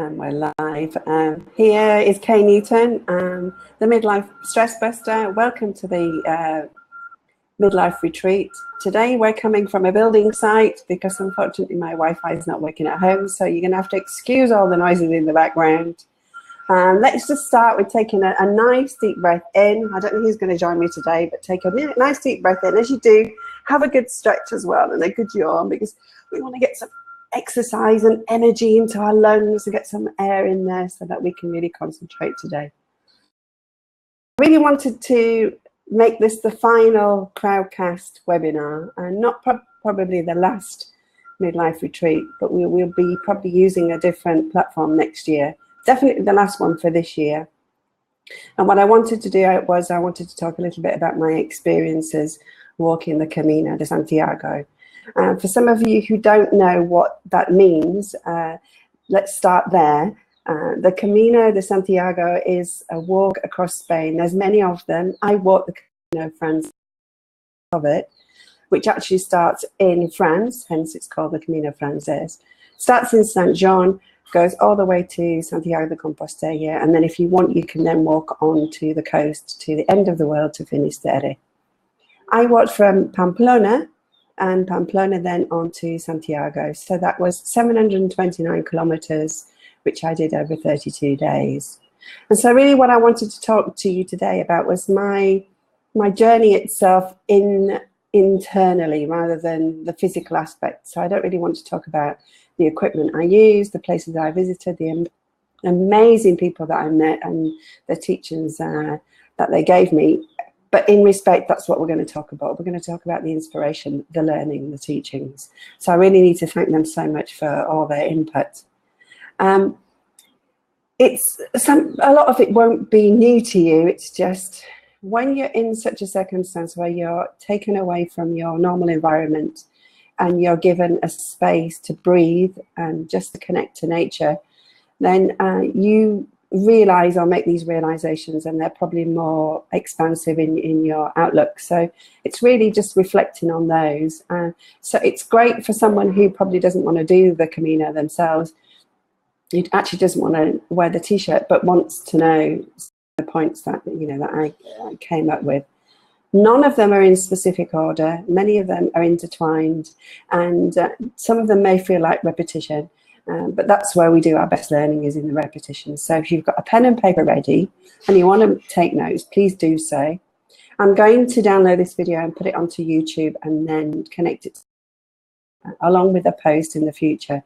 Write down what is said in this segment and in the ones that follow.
And we're live. Here is Kay Newton, the Midlife Stress Buster. Welcome to the Midlife Retreat. Today we're coming from a building site because unfortunately my Wi-Fi is not working at home, so you're going to have to excuse all the noises in the background. Let's just start with taking a nice deep breath in. I don't know who's going to join me today, but take a nice deep breath in. As you do, have a good stretch as well and a good yawn, because we want to get some exercise and energy into our lungs and get some air in there so that we can really concentrate today. I really wanted to make this the final Crowdcast webinar, and not probably the last midlife retreat, but we'll be probably using a different platform next year. Definitely the last one for this year. And what I wanted to do was I wanted to talk a little bit about my experiences walking the Camino de Santiago. For some of you who don't know what that means, let's start there. The Camino de Santiago is a walk across Spain. There's many of them. I walk the Camino Francés of it, which actually starts in France, hence it's called the Camino Francés. Starts in Saint Jean, goes all the way to Santiago de Compostela, and then if you want, you can then walk on to the coast, to the end of the world, to Finisterre. I walked from Pamplona, and Pamplona then on to Santiago. So that was 729 kilometers, which I did over 32 days. And so really what I wanted to talk to you today about was my journey itself internally rather than the physical aspect. So I don't really want to talk about the equipment I used, the places I visited, the amazing people that I met and the teachings that they gave me. But in respect, that's what we're going to talk about. We're going to talk about the inspiration, the learning, the teachings. So I really need to thank them so much for all their input. A lot of it won't be new to you. It's just when you're in such a circumstance where you're taken away from your normal environment and you're given a space to breathe and just to connect to nature, then you realize or make these realizations, and they're probably more expansive in your outlook. So it's really just reflecting on those. So it's great for someone who probably doesn't want to do the Camino themselves, who actually doesn't want to wear the t-shirt but wants to know the points that that I came up with. None of them are in specific order. Many of them are intertwined, and some of them may feel like repetition. But that's where we do our best learning, is in the repetition. So if you've got a pen and paper ready and you want to take notes, please do so. I'm going to download this video and put it onto YouTube and then connect it along with a post in the future.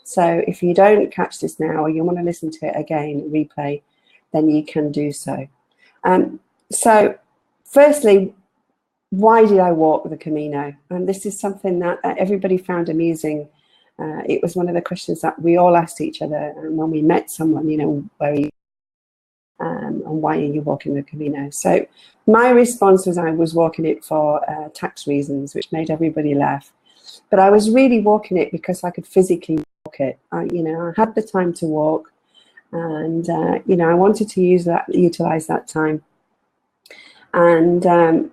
So if you don't catch this now or you want to listen to it again, replay, then you can do so. So firstly, why did I walk the Camino? And this is something that everybody found amusing. It was one of the questions that we all asked each other when we met someone, where are you, and why are you walking the Camino? So my response was I was walking it for tax reasons, which made everybody laugh. But I was really walking it because I could physically walk it. I had the time to walk, and I wanted to utilize that time. And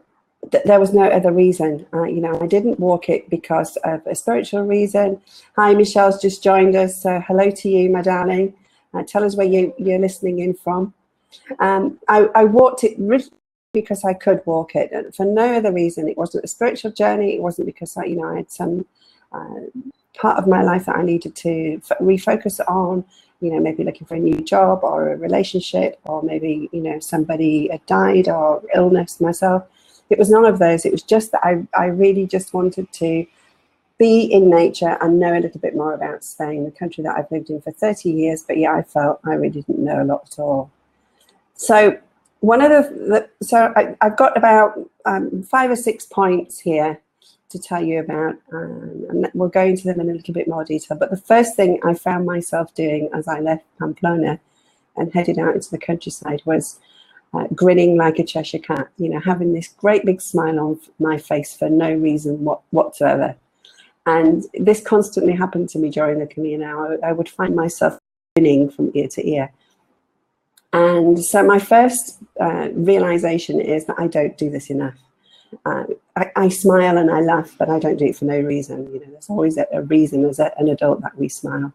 there was no other reason. I didn't walk it because of a spiritual reason. Hi, Michelle's just joined us. Hello to you, my darling. Tell us where you're listening in from. I walked it really because I could walk it, and for no other reason. It wasn't a spiritual journey. It wasn't because I had some part of my life that I needed to refocus on. Maybe looking for a new job or a relationship, or maybe somebody had died or illness myself. It was none of those. It was just that I really just wanted to be in nature and know a little bit more about Spain, the country that I've lived in for 30 years. But yeah, I felt I really didn't know a lot at all. So I've got about 5 or 6 points here to tell you about, and we'll go into them in a little bit more detail. But the first thing I found myself doing as I left Pamplona and headed out into the countryside was grinning like a Cheshire cat, having this great big smile on my face for no reason whatsoever. And this constantly happened to me during the Camino. I would find myself grinning from ear to ear. And so my first realization is that I don't do this enough. I smile and I laugh, but I don't do it for no reason. There's always a reason as an adult that we smile.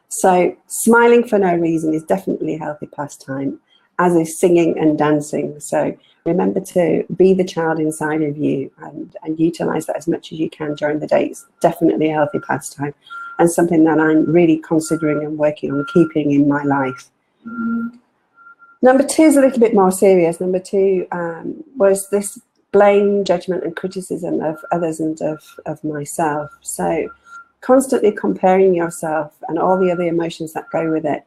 So smiling for no reason is definitely a healthy pastime, as is singing and dancing. So remember to be the child inside of you and utilize that as much as you can during the day. It's definitely a healthy pastime and something that I'm really considering and working on keeping in my life. Number two is a little bit more serious. Number two was this blame, judgment and criticism of others and of myself. So constantly comparing yourself and all the other emotions that go with it,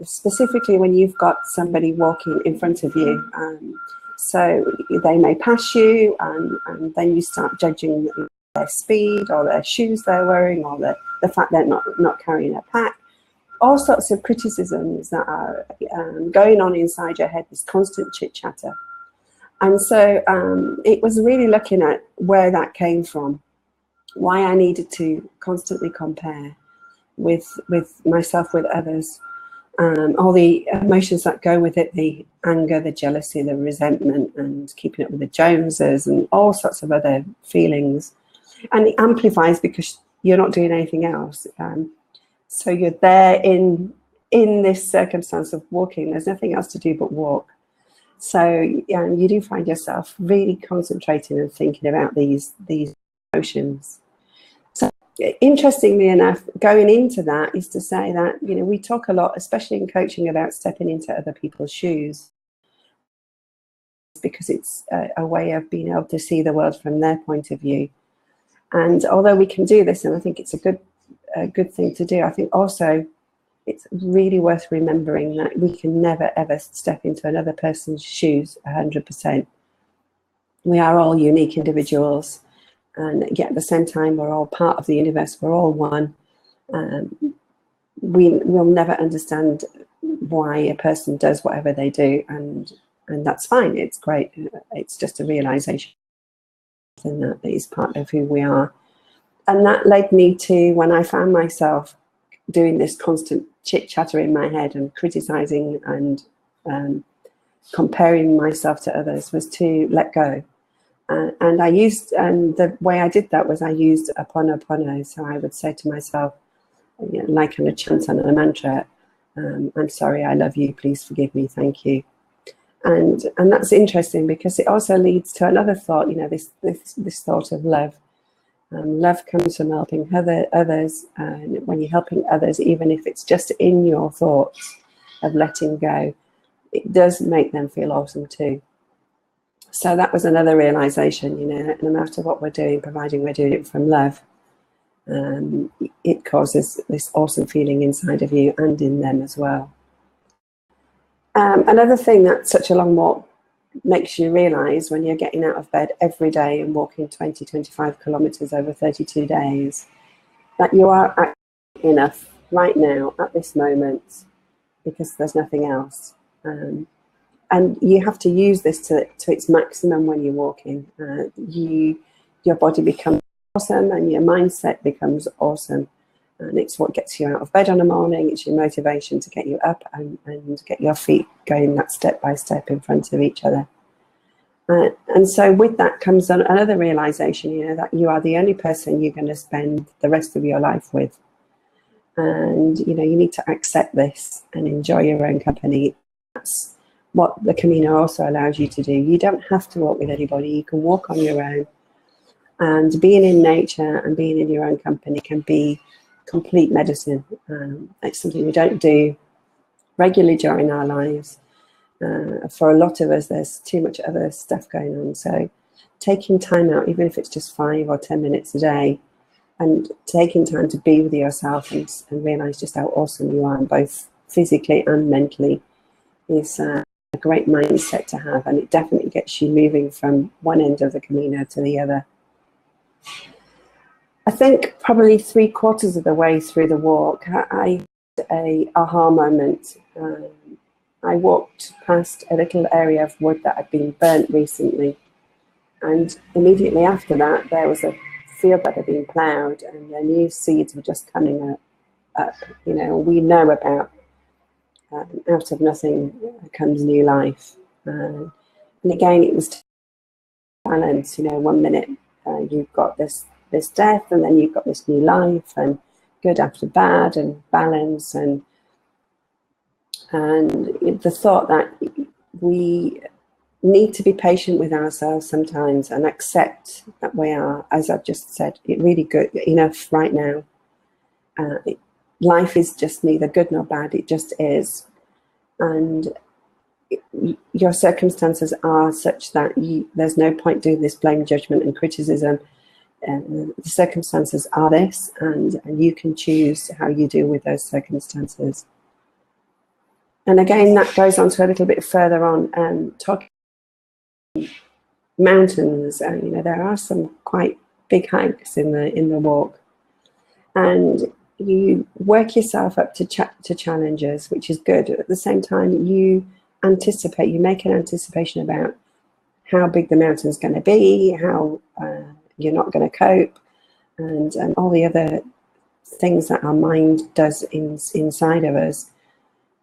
specifically when you've got somebody walking in front of you. So they may pass you and then you start judging their speed or their shoes they're wearing or the fact they're not carrying a pack. All sorts of criticisms that are going on inside your head, this constant chit chatter. And so it was really looking at where that came from, why I needed to constantly compare with myself, with others, all the emotions that go with it, the anger, the jealousy, the resentment, and keeping up with the Joneses and all sorts of other feelings. And it amplifies because you're not doing anything else. So you're there in this circumstance of walking. There's nothing else to do but walk. So you do find yourself really concentrating and thinking about these emotions. So interestingly enough, going into that is to say that, you know, we talk a lot, especially in coaching, about stepping into other people's shoes, because it's a way of being able to see the world from their point of view. And although we can do this, and I think it's a good thing to do, I think also it's really worth remembering that we can never ever step into another person's shoes 100%. We are all unique individuals, and yet at the same time we're all part of the universe, we're all one. We will never understand why a person does whatever they do, and that's fine, it's great. It's just a realization that is part of who we are. And that led me to when I found myself doing this constant chit chatter in my head and criticizing and comparing myself to others, was to let go. And the way I did that was I used Ho'oponopono. So I would say to myself, you know, like in a chant and a mantra, I'm sorry, I love you, please forgive me, thank you. And that's interesting because it also leads to another thought, you know, this thought of love. Love comes from helping others, and when you're helping others, even if it's just in your thoughts of letting go, it does make them feel awesome too. So that was another realization, you know, no matter what we're doing, providing we're doing it from love, it causes this awesome feeling inside of you and in them as well. Another thing that such a long walk makes you realize when you're getting out of bed every day and walking 20-25 kilometers over 32 days, that you are active enough right now at this moment, because there's nothing else. And you have to use this to its maximum when you're walking. Your body becomes awesome and your mindset becomes awesome. And it's what gets you out of bed in the morning. It's your motivation to get you up and get your feet going that step by step in front of each other. And so with that comes another realization, you know, that you are the only person you're going to spend the rest of your life with. And, you know, you need to accept this and enjoy your own company. That's what the Camino also allows you to do. You don't have to walk with anybody. You can walk on your own. And being in nature and being in your own company can be complete medicine. It's something we don't do regularly during our lives. For a lot of us, there's too much other stuff going on. So taking time out, even if it's just 5 or 10 minutes a day, and taking time to be with yourself and realize just how awesome you are, both physically and mentally, is a great mindset to have. And it definitely gets you moving from one end of the Camino to the other. I think probably 3/4 of the way through the walk, I had an aha moment. I walked past a little area of wood that had been burnt recently, and immediately after that there was a field that had been ploughed and the new seeds were just coming up. You know, we know about out of nothing comes new life. And again, it was balance. You know, 1 minute you've got this death, and then you've got this new life, and good after bad, and balance, and the thought that we need to be patient with ourselves sometimes and accept that we are, as I've just said, really good enough right now. Life is just neither good nor bad, it just is. And your circumstances are such that there's no point doing this blame, judgment and criticism. The circumstances are this, and you can choose how you deal with those circumstances. And again, that goes on to a little bit further on, talking mountains. You know, there are some quite big hikes in the walk, and you work yourself up to challenges, which is good. At the same time, you make an anticipation about how big the mountain's going to be, how you're not going to cope, and all the other things that our mind does inside of us.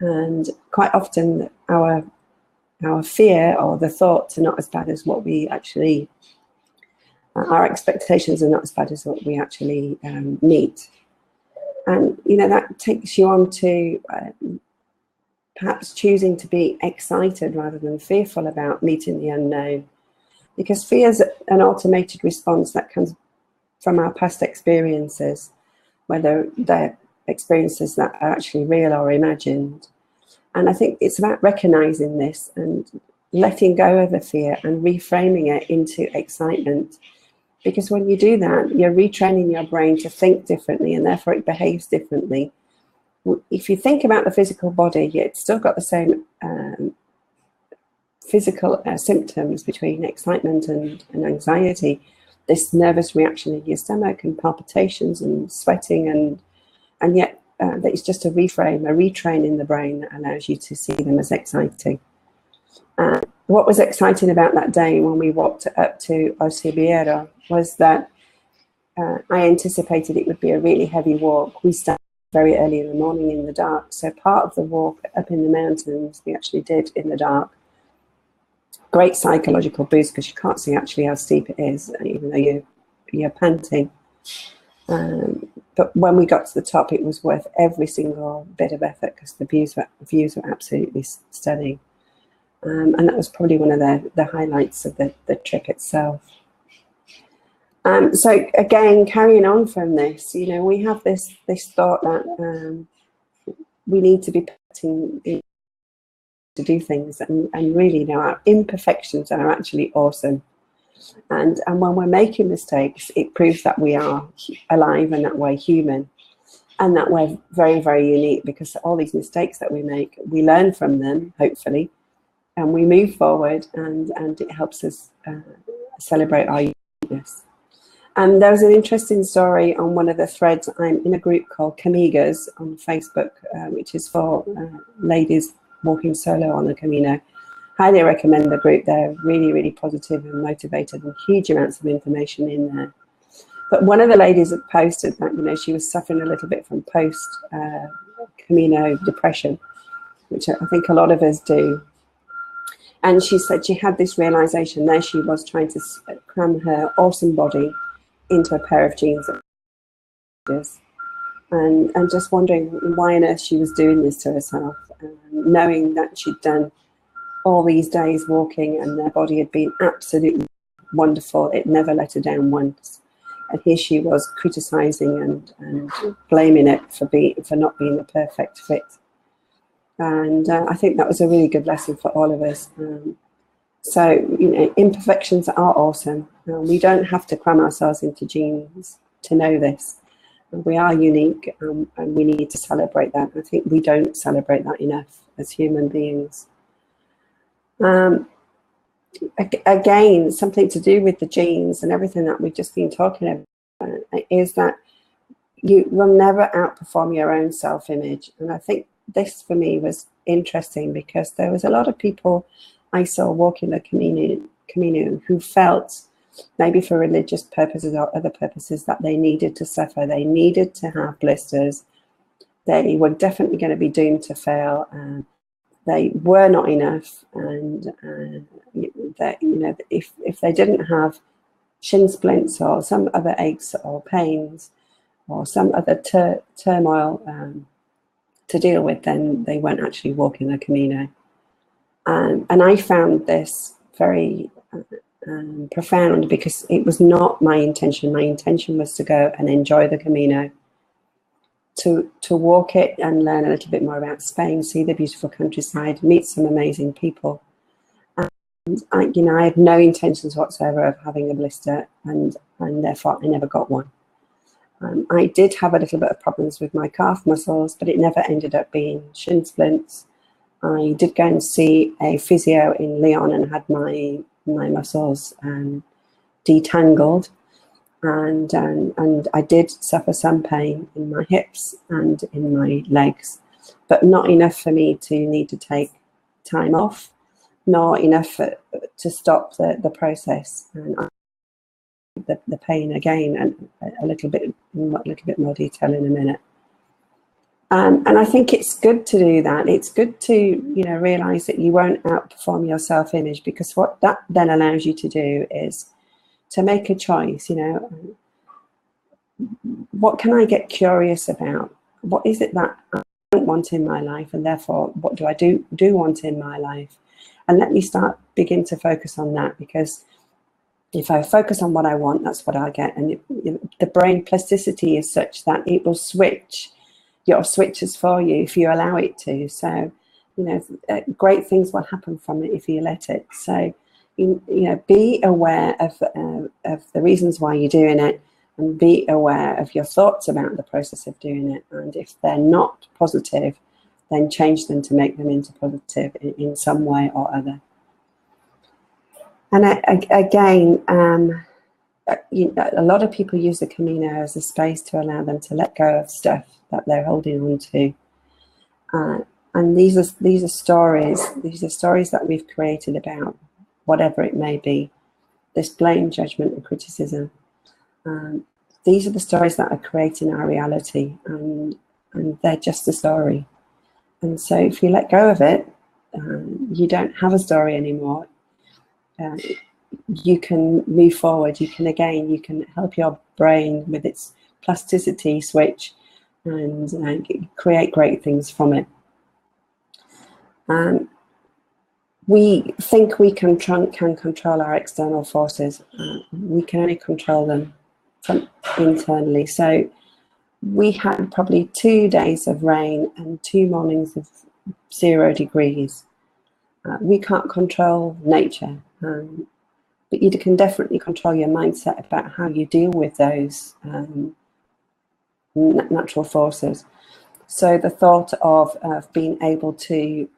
And quite often our fear or the thoughts are not as bad as what we actually, our expectations are not as bad as what we actually meet. And, you know, that takes you on to perhaps choosing to be excited rather than fearful about meeting the unknown. Because fear is an automated response that comes from our past experiences, whether they're experiences that are actually real or imagined. And I think it's about recognizing this and letting go of the fear and reframing it into excitement. Because when you do that, you're retraining your brain to think differently, and therefore it behaves differently. If you think about the physical body, it's still got the same physical symptoms between excitement and anxiety. This nervous reaction in your stomach and palpitations and sweating, and yet it's just a retrain in the brain that allows you to see them as exciting. What was exciting about that day when we walked up to Osibiero was that I anticipated it would be a really heavy walk. We started very early in the morning in the dark, so part of the walk up in the mountains we actually did in the dark. Great psychological boost because you can't see actually how steep it is, even though you're panting. But when we got to the top, it was worth every single bit of effort because the views were absolutely stunning. And that was probably one of the highlights of the trip itself. So again, carrying on from this, you know, we have this thought that we need to be putting to do things, and really, you know, our imperfections are actually awesome. And when we're making mistakes, it proves that we are alive and that we're human, and that we're very, very unique, because all these mistakes that we make, we learn from them, hopefully, and we move forward, and it helps us celebrate our uniqueness. And there was an interesting story on one of the threads. I'm in a group called Camigas on Facebook, which is for ladies walking solo on the Camino. Highly recommend the group. They're really, really positive and motivated, and huge amounts of information in there. But one of the ladies had posted that, you know, she was suffering a little bit from post Camino depression, which I think a lot of us do. And she said she had this realization. There she was trying to cram her awesome body into a pair of jeans, and just wondering why on earth she was doing this to herself, knowing that she'd done all these days walking and their body had been absolutely wonderful. It never let her down once. And here she was criticizing and blaming it for not being the perfect fit. And I think that was a really good lesson for all of us. So, you know, imperfections are awesome. We don't have to cram ourselves into jeans to know this. We are unique, and we need to celebrate that. I think we don't celebrate that enough as human beings. Again, something to do with the genes and everything that we've just been talking about is that you will never outperform your own self-image. And I think this for me was interesting because there was a lot of people I saw walking the Camino who felt, maybe for religious purposes or other purposes, that they needed to suffer, they needed to have blisters, they were definitely going to be doomed to fail, they were not enough, and that, you know, if they didn't have shin splints or some other aches or pains, or some other turmoil to deal with, then they weren't actually walking the Camino. And I found this very profound, because it was not my intention. My intention was to go and enjoy the Camino, to walk it and learn a little bit more about Spain, see the beautiful countryside, meet some amazing people. And I had no intentions whatsoever of having a blister, and therefore I never got one. I did have a little bit of problems with my calf muscles, but it never ended up being shin splints. I did go and see a physio in Lyon and had my muscles detangled, and I did suffer some pain in my hips and in my legs, but not enough for me to need to take time off, nor enough to stop the process. And the pain again, and a little bit more detail in a minute. And I think it's good to do that. It's good to realize that you won't outperform your self-image, because what that then allows you to do is to make a choice. What can I get curious about? What is it that I don't want in my life, and therefore what do I do want in my life? And let me begin to focus on that, because if I focus on what I want, that's what I get. And the brain plasticity is such that it will switch your switches for you if you allow it to. So, great things will happen from it if you let it. So, be aware of the reasons why you're doing it, and be aware of your thoughts about the process of doing it. And if they're not positive, then change them to make them into positive in some way or other. And again, a lot of people use the Camino as a space to allow them to let go of stuff that they're holding on to. And these are stories that we've created about whatever it may be, this blame, judgment, and criticism. These are the stories that are creating our reality, and they're just a story. And so if you let go of it, you don't have a story anymore. You can move forward. You can help your brain with its plasticity switch and create great things from it. We think we can control our external forces. We can only control them from internally. So we had probably 2 days of rain and 2 mornings of 0 degrees. We can't control nature, but you can definitely control your mindset about how you deal with those natural forces. So the thought of being able to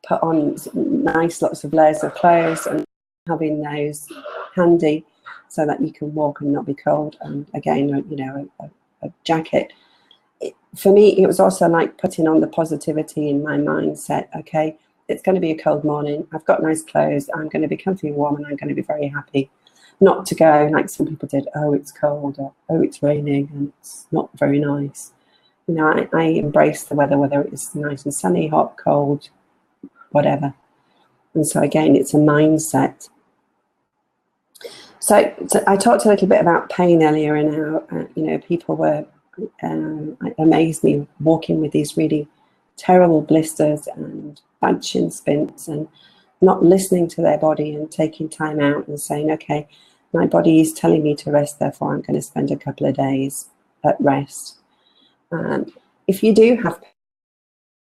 put on nice lots of layers of clothes and having those handy so that you can walk and not be cold, and again, a jacket. For me, it was also like putting on the positivity in my mindset. Okay, it's going to be a cold morning. I've got nice clothes. I'm going to be comfy and warm, and I'm going to be very happy. Not to go like some people did, oh, it's cold, or oh, it's raining, and it's not very nice. I embrace the weather, whether it's nice and sunny, hot, cold, whatever. And so again, it's a mindset. So I talked a little bit about pain earlier, and how people were amazed me walking with these really terrible blisters and bad shin splints, and not listening to their body and taking time out and saying, okay, my body is telling me to rest, therefore I'm going to spend a couple of days at rest. If you do have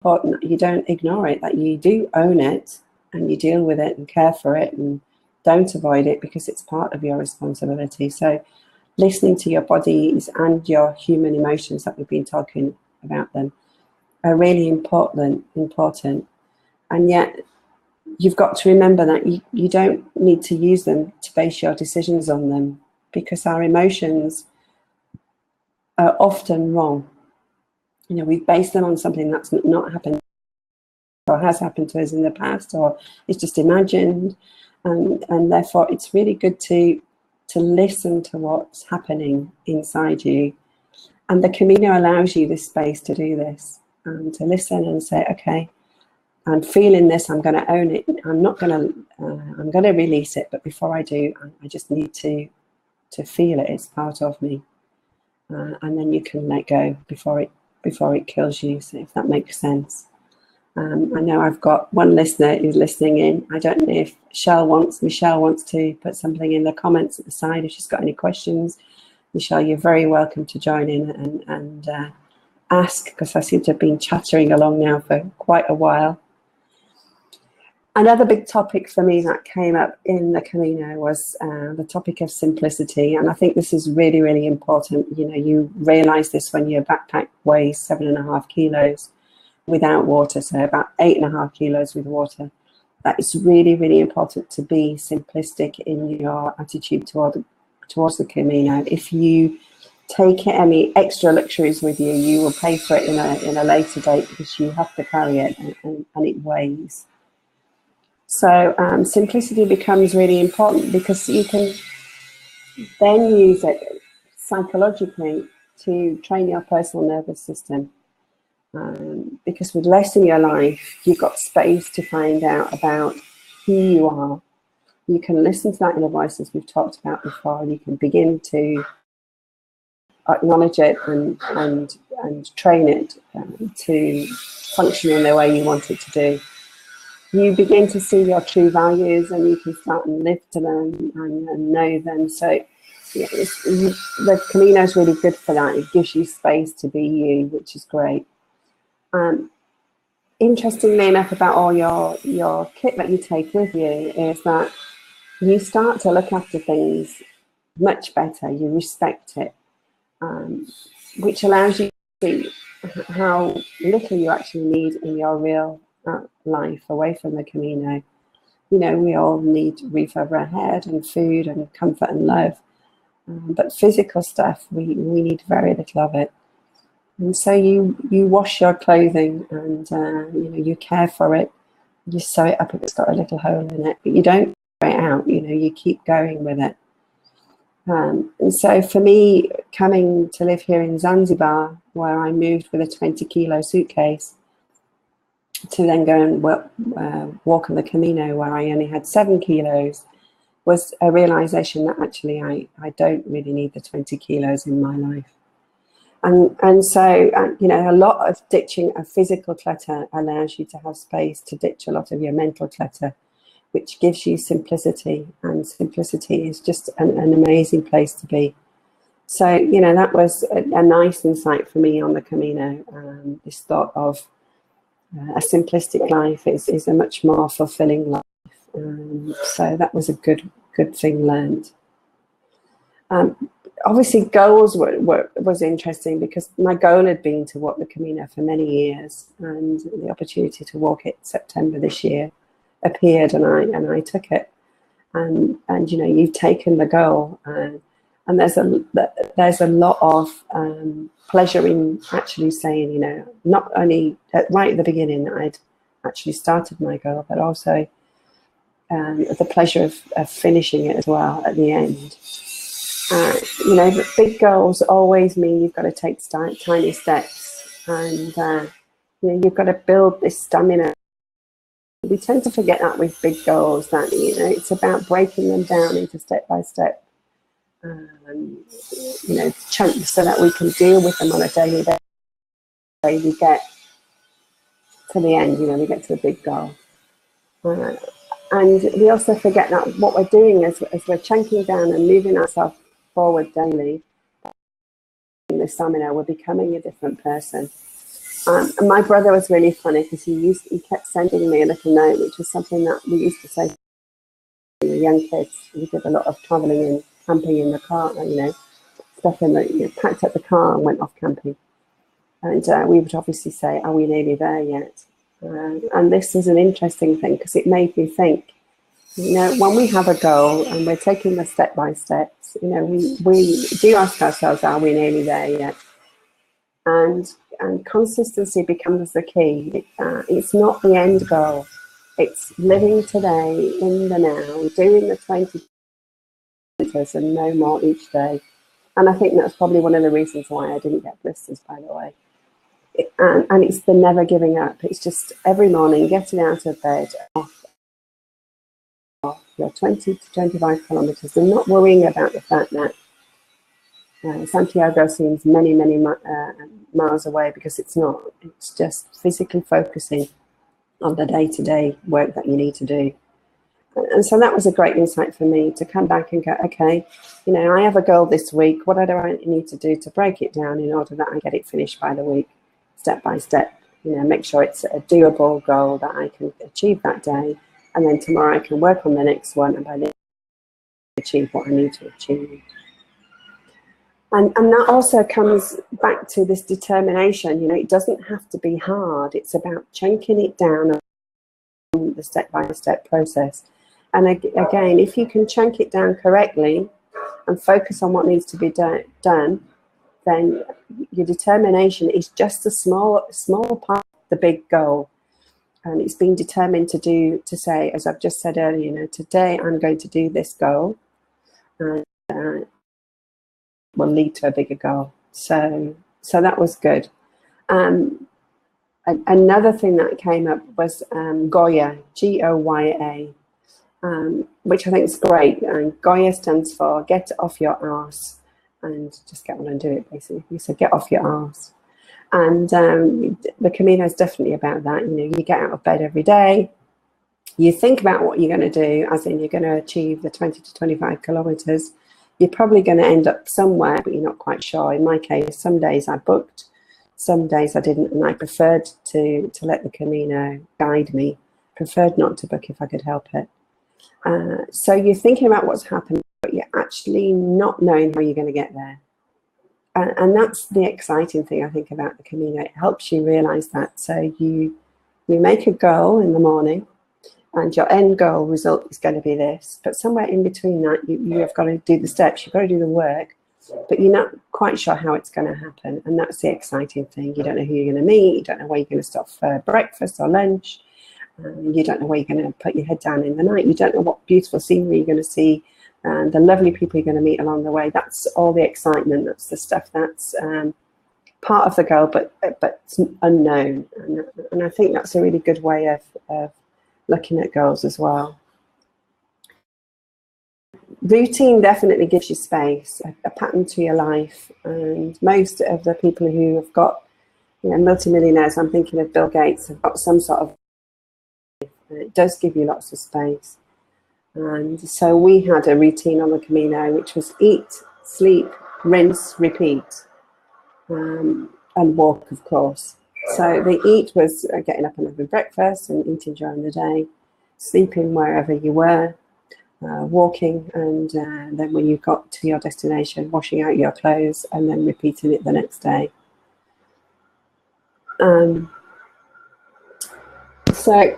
pain, you don't ignore it, that you do own it and you deal with it and care for it and don't avoid it, because it's part of your responsibility. So listening to your bodies and your human emotions that we've been talking about them are really important. And yet you've got to remember that you don't need to use them to base your decisions on them, because our emotions are often wrong. We've based them on something that's not happened or has happened to us in the past, or it's just imagined. And therefore it's really good to listen to what's happening inside you. And the Camino allows you this space to do this, to listen and say, okay, I'm feeling this, I'm going to own it. I'm going to release it. But before I do, I just need to feel it. It's part of me. and then you can let go before it kills you. So if that makes sense. I know I've got one listener who's listening in. I don't know if Michelle wants to put something in the comments at the side if she's got any questions. Michelle, you're very welcome to join in and ask, because I seem to have been chattering along now for quite a while. Another big topic for me that came up in the Camino was the topic of simplicity. And I think this is really, really important. You know, you realize this when your backpack weighs 7.5 kilos without water, so about 8.5 kilos with water. That it's really, really important to be simplistic in your attitude towards the Camino. If you take any extra luxuries with you, you will pay for it in a later date, because you have to carry it and it weighs. So simplicity becomes really important, because you can then use it psychologically to train your personal nervous system. Because with less in your life, you've got space to find out about who you are. You can listen to that inner voice, as we've talked about before, and you can begin to acknowledge it and train it to function in the way you want it to do. You begin to see your true values, and you can start and live to them and know them. So yeah, the Camino is really good for that. It gives you space to be you, which is great. Interestingly enough, about all your kit that you take with you is that you start to look after things much better. You respect it, which allows you to see how little you actually need in your real life away from the Camino. You know, we all need a roof over our head and food and comfort and love, but physical stuff, we need very little of it. And so you wash your clothing, and you know, you care for it. You sew it up if it's got a little hole in it, but you don't throw it out. You know, you keep going with it. And so for me, coming to live here in Zanzibar, where I moved with a 20-kilo suitcase, to then go and walk on the Camino, where I only had 7 kilos, was a realization that actually I don't really need the 20 kilos in my life. And so, you know, a lot of ditching of physical clutter allows you to have space to ditch a lot of your mental clutter, which gives you simplicity. And simplicity is just an amazing place to be. So, you know, that was a nice insight for me on the Camino. This thought of a simplistic life is a much more fulfilling life. So that was a good thing learned. Obviously, goals was interesting, because my goal had been to walk the Camino for many years, and the opportunity to walk it September this year appeared, and I took it. And you know, you've taken the goal, and there's a lot of pleasure in actually saying, you know, not only right at the beginning that I'd actually started my goal, but also the pleasure of finishing it as well at the end. You know, but big goals always mean you've got to take tiny steps, and you know, you've got to build this stamina. We tend to forget that with big goals, that, you know, it's about breaking them down into step-by-step, you know, chunks, so that we can deal with them on a daily basis. We get to the end, you know, we get to the big goal. And we also forget that what we're doing is, as we're chunking down and moving ourselves forward daily, in the stamina, we're becoming a different person. And my brother was really funny, because he kept sending me a little note, which was something that we used to say when we were young kids. We did a lot of traveling and camping in the car, you know, stuff in the, you know, packed up the car and went off camping. And we would obviously say, "Are we nearly there yet?" And this is an interesting thing, because it made me think, you know, when we have a goal and we're taking the step by steps, you know, we do ask ourselves, are we nearly there yet? And consistency becomes the key. It's not the end goal. It's living today in the now, doing the 20 kilometers and no more each day. And I think that's probably one of the reasons why I didn't get blisters, by the way. And it's the never giving up. It's just every morning getting out of bed, off your 20 to 25 kilometers, and not worrying about the fact that Santiago seems many, many miles away, because it's not. It's just physically focusing on the day-to-day work that you need to do. And so that was a great insight for me to come back and go, okay, you know, I have a goal this week. What do I need to do to break it down in order that I get it finished by the week, step by step? You know, make sure it's a doable goal that I can achieve that day. And then tomorrow I can work on the next one, and by then achieve what I need to achieve. And that also comes back to this determination. You know, it doesn't have to be hard. It's about chunking it down on the step-by-step process. And again, if you can chunk it down correctly and focus on what needs to be done, then your determination is just a small part of the big goal. And it's been determined to say, as I've just said earlier, you know, today I'm going to do this goal, and will lead to a bigger goal. So that was good. Another thing that came up was Goya, Goya, which I think is great. And Goya stands for get off your arse, and just get on and do it, basically. So get off your arse. And the Camino is definitely about that. You know, you get out of bed every day, you think about what you're going to do, as in you're going to achieve the 20 to 25 kilometers. You're probably going to end up somewhere, but you're not quite sure. In my case, some days I booked, some days I didn't, and I preferred to let the Camino guide me. Preferred not to book if I could help it. So you're thinking about what's happening, but you're actually not knowing how you're going to get there. And that's the exciting thing, I think, about the Camino. It helps you realize that. So you make a goal in the morning, and your end goal result is going to be this. But somewhere in between that, you have got to do the steps, you've got to do the work, but you're not quite sure how it's going to happen. And that's the exciting thing. You don't know who you're going to meet, you don't know where you're going to stop for breakfast or lunch, you don't know where you're going to put your head down in the night, you don't know what beautiful scenery you're going to see, and the lovely people you're going to meet along the way. That's all the excitement, that's the stuff that's part of the goal, but it's unknown. And I think that's a really good way of looking at goals as well. Routine definitely gives you space, a pattern to your life, and most of the people who have got, you know, multimillionaires, I'm thinking of Bill Gates, have got some sort of, and it does give you lots of space. And so we had a routine on the Camino, which was eat, sleep, rinse, repeat, and walk, of course. So the eat was getting up and having breakfast and eating during the day, sleeping wherever you were, walking, and then when you got to your destination, washing out your clothes and then repeating it the next day. So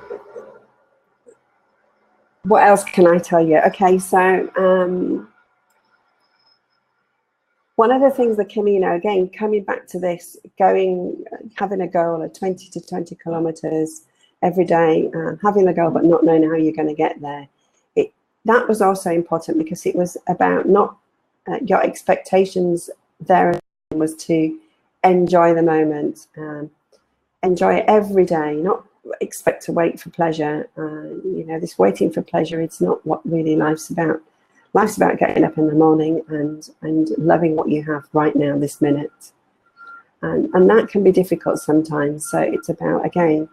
what else can I tell you? Okay, so one of the things the Camino, again, coming back to this, having a goal of 20 to 20 kilometers every day, having a goal but not knowing how you're going to get there. That was also important, because it was about not your expectations there was to enjoy the moment, enjoy it every day, not expect to wait for pleasure. You know, this waiting for pleasure, it's not what really life's about. Life's about getting up in the morning and loving what you have right now, this minute. And that can be difficult sometimes. So it's about, again,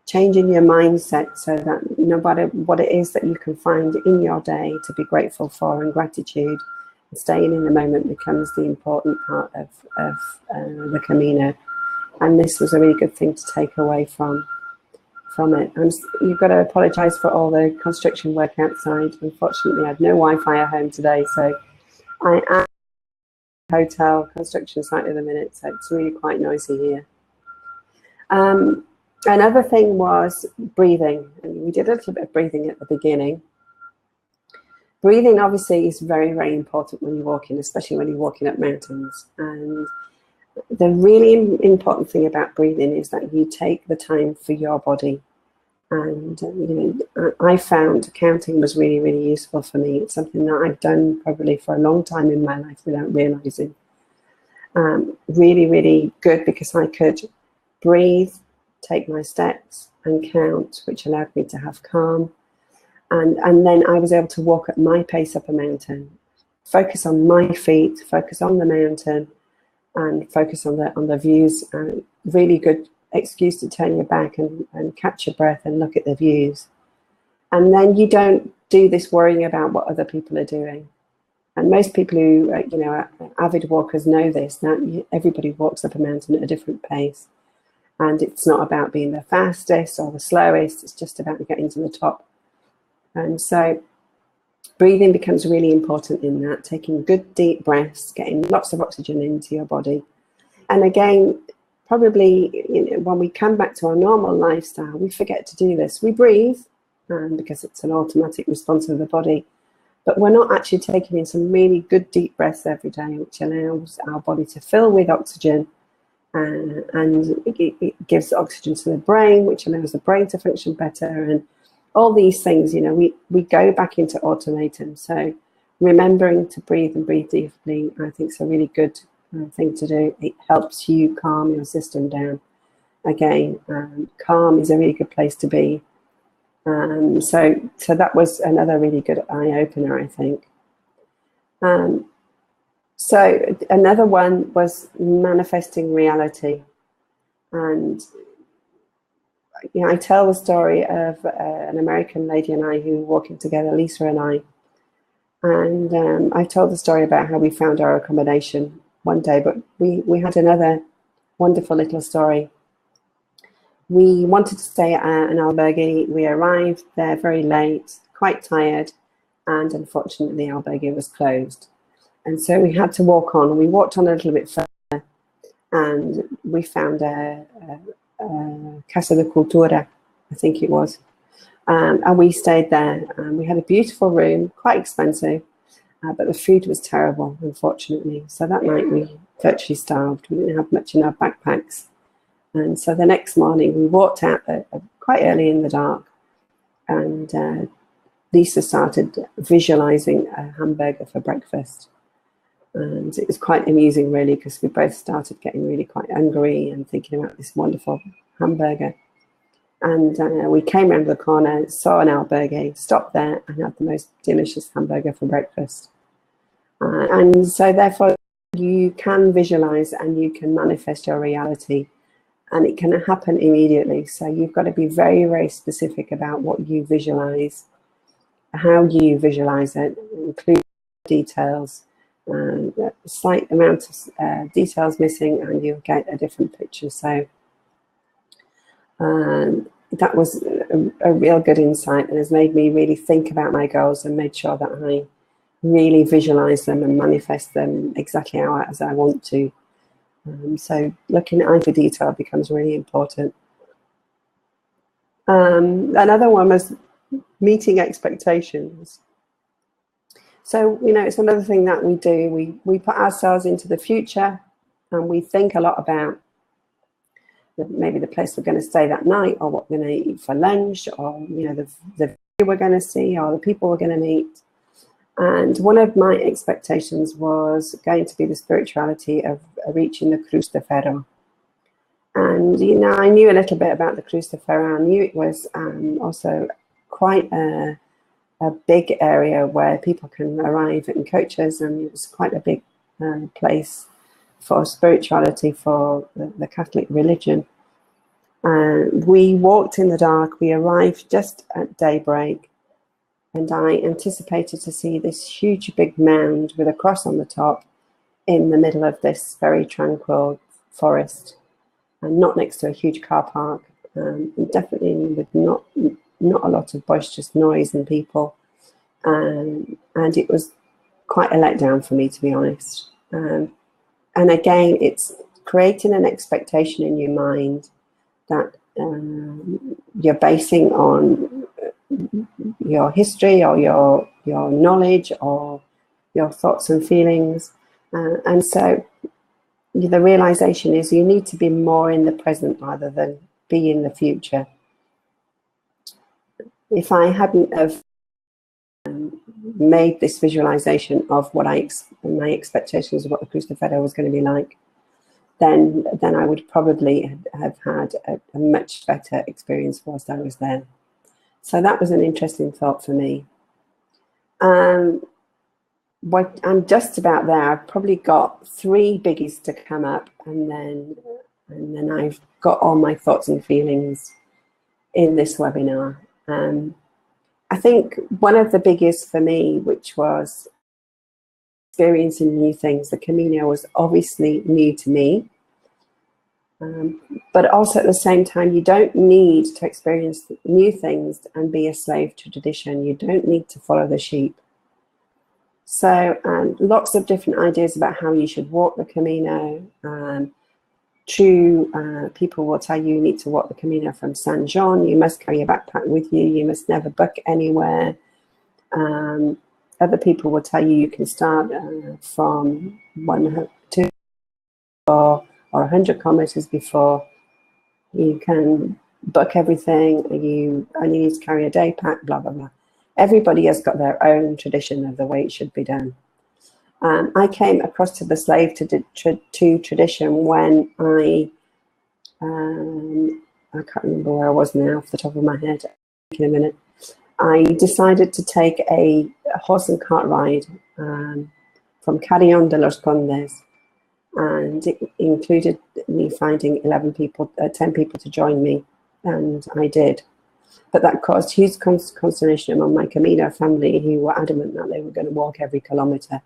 changing your mindset so that no matter what it is that you can find in your day to be grateful for, and gratitude, and staying in the moment becomes the important part of the Camino. And this was a really good thing to take away from it. And you've got to apologise for all the construction work outside. Unfortunately, I had no Wi-Fi at home today, so I am at a hotel construction site at the minute, so it's really quite noisy here. Another thing was breathing, and we did a little bit of breathing at the beginning. Breathing obviously is very, very important when you're walking, especially when you're walking up mountains. And the really important thing about breathing is that you take the time for your body. And you know, I found counting was really, really useful for me. It's something that I've done probably for a long time in my life without realizing. Really, really good, because I could breathe, take my steps and count, which allowed me to have calm. And then I was able to walk at my pace up a mountain. focus on my feet, focus on the mountain, and focus on the views. Really good excuse to turn your back and catch your breath and look at the views. And then you don't do this worrying about what other people are doing. And most people who, are avid walkers know this, that everybody walks up a mountain at a different pace. And it's not about being the fastest or the slowest, it's just about getting to the top. And so breathing becomes really important in that, taking good deep breaths, getting lots of oxygen into your body. And again, probably when we come back to our normal lifestyle, we forget to do this. We breathe because it's an automatic response of the body, but we're not actually taking in some really good deep breaths every day, which allows our body to fill with oxygen, and it gives oxygen to the brain, which allows the brain to function better. And all these things, we go back into automatum. So remembering to breathe and breathe deeply, I think, is a really good thing to do. It helps you calm your system down. Again, calm is a really good place to be. So that was another really good eye-opener, I think. So another one was manifesting reality. And I tell the story of an American lady and I who were walking together, Lisa and I. And I told the story about how we found our accommodation one day, but we had another wonderful little story. We wanted to stay at an albergue. We arrived there very late, quite tired, and unfortunately the albergue was closed. And so we had to walk on. We walked on a little bit further, and we found a Casa de Cultura, I think it was. And we stayed there. We had a beautiful room, quite expensive, but the food was terrible, unfortunately. So that night we virtually starved. We didn't have much in our backpacks. And so the next morning we walked out quite early in the dark, and Lisa started visualizing a hamburger for breakfast. And it was quite amusing, really, because we both started getting really quite hungry and thinking about this wonderful hamburger. And we came around the corner, saw an albergue, stopped there, and had the most delicious hamburger for breakfast. And so therefore, you can visualize and you can manifest your reality, and it can happen immediately. So you've got to be very, very specific about what you visualize, how you visualize it, include details. A slight amount of details missing, and you'll get a different picture. So that was a real good insight, and has made me really think about my goals and made sure that I really visualize them and manifest them exactly as I want to. So looking at eye for detail becomes really important. Another one was meeting expectations. So, it's another thing that we do. We put ourselves into the future, and we think a lot about maybe the place we're going to stay that night, or what we're going to eat for lunch, or, the view we're going to see, or the people we're going to meet. And one of my expectations was going to be the spirituality of reaching the Cruz de Ferro. And, I knew a little bit about the Cruz de Ferro. I knew it was also quite a big area where people can arrive in coaches, and it was quite a big place for spirituality for the Catholic religion. We walked in the dark. We arrived just at daybreak, and I anticipated to see this huge big mound with a cross on the top in the middle of this very tranquil forest, and not next to a huge car park, and definitely with not a lot of boisterous noise and people. And it was quite a letdown for me, to be honest. And again, it's creating an expectation in your mind that you're basing on your history or your knowledge or your thoughts and feelings. And so the realization is you need to be more in the present rather than be in the future. If I hadn't have made this visualization of what my expectations of what the Cruz de Ferro was going to be like, then I would probably have had a much better experience whilst I was there. So that was an interesting thought for me. what I'm just about there. I've probably got 3 biggies to come up, and then I've got all my thoughts and feelings in this webinar. I think one of the biggest for me, which was experiencing new things. The Camino was obviously new to me, but also at the same time, you don't need to experience new things and be a slave to tradition. You don't need to follow the sheep. So lots of different ideas about how you should walk the Camino. People will tell you need to walk the Camino from San Jean. You must carry a backpack with you. You must never book anywhere. Other people will tell you can start from 1 to 4 or 100 kilometers before. You can book everything. You only need to carry a day pack, blah, blah, blah. Everybody has got their own tradition of the way it should be done. I came across to the slave to tradition when I can't remember where I was now off the top of my head. In a minute. I decided to take a horse and cart ride from Carrion de los Condes, and it included me finding 10 people to join me, and I did. But that caused huge consternation among my Camino family, who were adamant that they were going to walk every kilometre.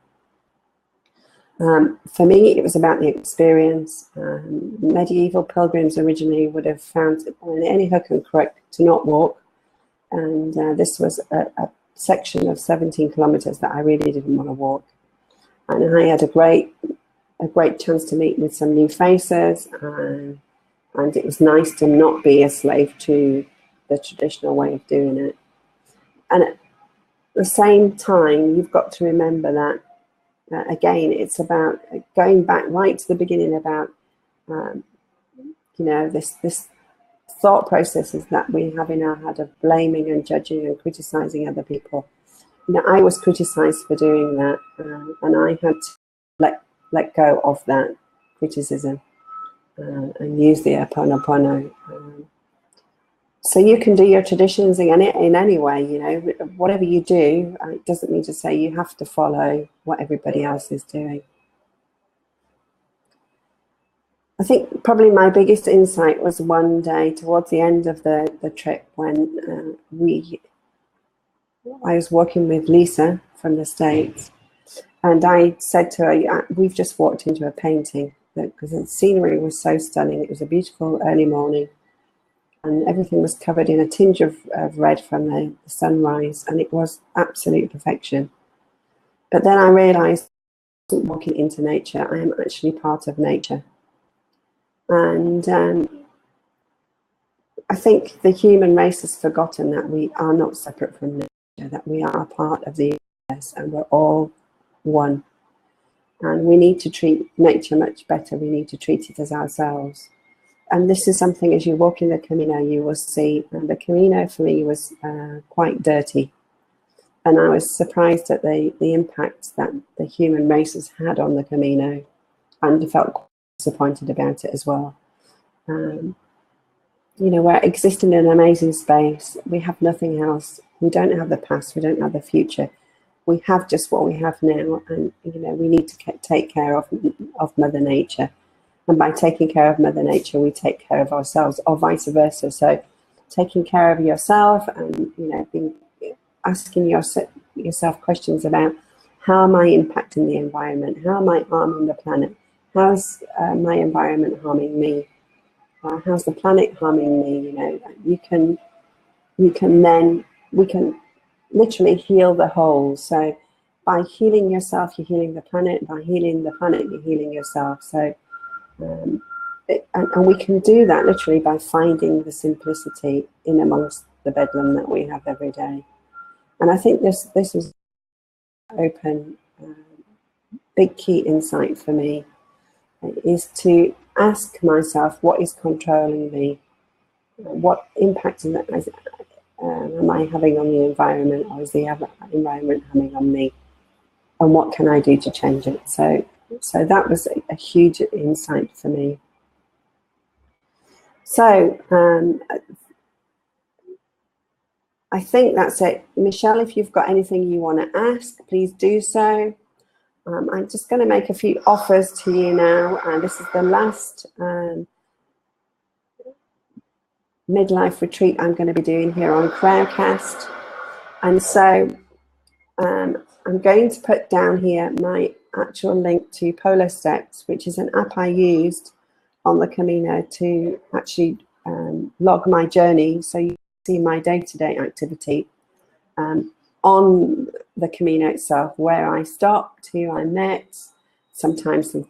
For me, it was about the experience. Medieval pilgrims originally would have found any hook and crook to not walk. And this was a section of 17 kilometers that I really didn't want to walk. And I had a great chance to meet with some new faces, and it was nice to not be a slave to the traditional way of doing it. And at the same time, you've got to remember that, again, it's about going back right to the beginning about, this thought processes that we have in our head of blaming and judging and criticizing other people. I was criticized for doing that, and I had to let go of that criticism and use the Ho'oponopono. So you can do your traditions in any way, whatever you do, it doesn't mean to say you have to follow what everybody else is doing. I think probably my biggest insight was one day towards the end of the trip when I was walking with Lisa from the States, and I said to her, we've just walked into a painting because the scenery was so stunning. It was a beautiful early morning, and everything was covered in a tinge of red from the sunrise, and it was absolute perfection. But then I realized I wasn't walking into nature. I am actually part of nature. And I think the human race has forgotten that we are not separate from nature, that we are part of the universe, and we're all one. And we need to treat nature much better. We need to treat it as ourselves. And this is something, as you walk in the Camino, you will see. And the Camino for me was quite dirty. And I was surprised at the impact that the human race has had on the Camino, and felt quite disappointed about it as well. We're existing in an amazing space. We have nothing else. We don't have the past. We don't have the future. We have just what we have now, and we need to take care of Mother Nature. And by taking care of Mother Nature, we take care of ourselves, or vice versa. So, taking care of yourself, and asking yourself questions about, how am I impacting the environment? How am I harming the planet? How's my environment harming me? How's the planet harming me? We can literally heal the whole. So by healing yourself, you're healing the planet. By healing the planet, you're healing yourself. So, and we can do that literally by finding the simplicity in amongst the bedlam that we have every day. And I think this was open, big key insight for me, is to ask myself, what is controlling me? What impact am I having on the environment, or is the environment having on me? And what can I do to change it? So that was a huge insight for me. So I think that's it. Michelle, if you've got anything you want to ask, please do so. I'm just going to make a few offers to you now, and this is the last midlife retreat I'm going to be doing here on Crowdcast. And so I'm going to put down here my actual link to Polar Steps, which is an app I used on the Camino to actually log my journey, so you see my day-to-day activity on the Camino itself, where I stopped, who I met, sometimes some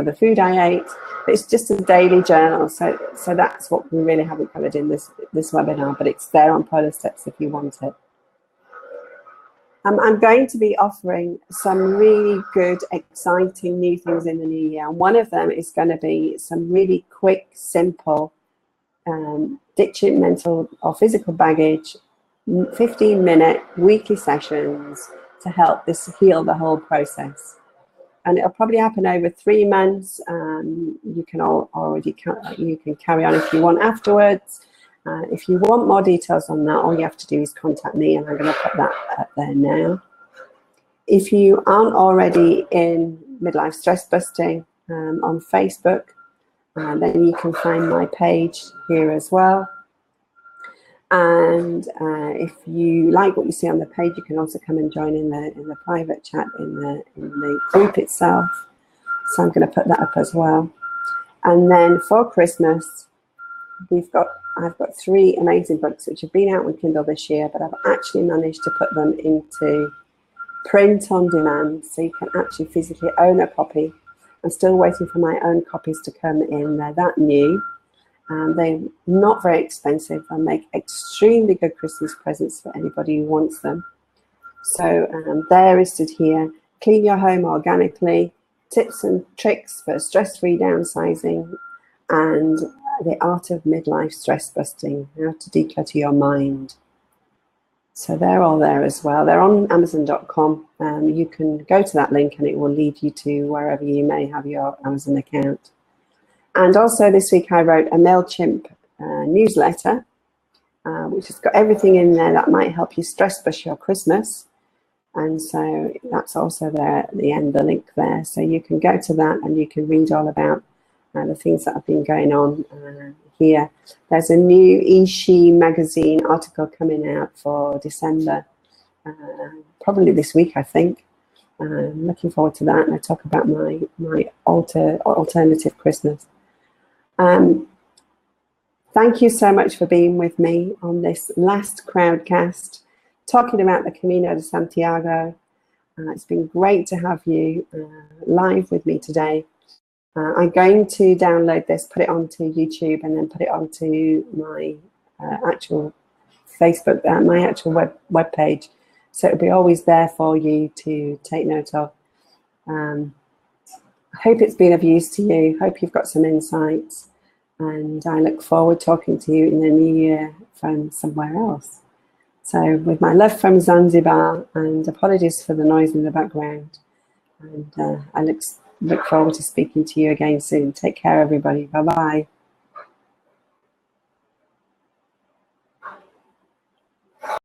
of the food I ate. But it's just a daily journal, so that's what we really haven't covered in this webinar, but it's there on Polar Steps if you want it. I'm going to be offering some really good, exciting new things in the new year. And one of them is going to be some really quick, simple, ditching mental or physical baggage, 15-minute weekly sessions to help this heal the whole process. And it'll probably happen over 3 months. You can carry on if you want afterwards. If you want more details on that, all you have to do is contact me, and I'm going to put that up there now. If you aren't already in Midlife Stress Busting on Facebook, then you can find my page here as well. And if you like what you see on the page, you can also come and join in the private chat in the group itself. So I'm going to put that up as well. And then for Christmas, I've got 3 amazing books which have been out on Kindle this year, but I've actually managed to put them into print on demand, so you can actually physically own a copy. I'm still waiting for my own copies to come in. They're that new. They're not very expensive and make extremely good Christmas presents for anybody who wants them. So they're listed here. Clean your home organically, tips and tricks for stress-free downsizing, and the art of midlife stress busting, how to declutter your mind. So they're all there as well. They're on Amazon.com. You can go to that link and it will lead you to wherever you may have your Amazon account. And also this week I wrote a MailChimp newsletter, which has got everything in there that might help you stress bust your Christmas. And so that's also there at the end, the link there. So you can go to that and you can read all about the things that have been going on here. There's a new eShe magazine article coming out for December, probably this week, I think. I'm looking forward to that, and I talk about my alternative Christmas. Thank you so much for being with me on this last Crowdcast, talking about the Camino de Santiago. It's been great to have you live with me today. I'm going to download this, put it onto YouTube, and then put it onto my actual Facebook, my actual web page. So it'll be always there for you to take note of. I hope it's been of use to you. Hope you've got some insights. And I look forward to talking to you in the new year from somewhere else. So with my love from Zanzibar, and apologies for the noise in the background. And I look forward to speaking to you again soon. Take care, everybody. Bye-bye.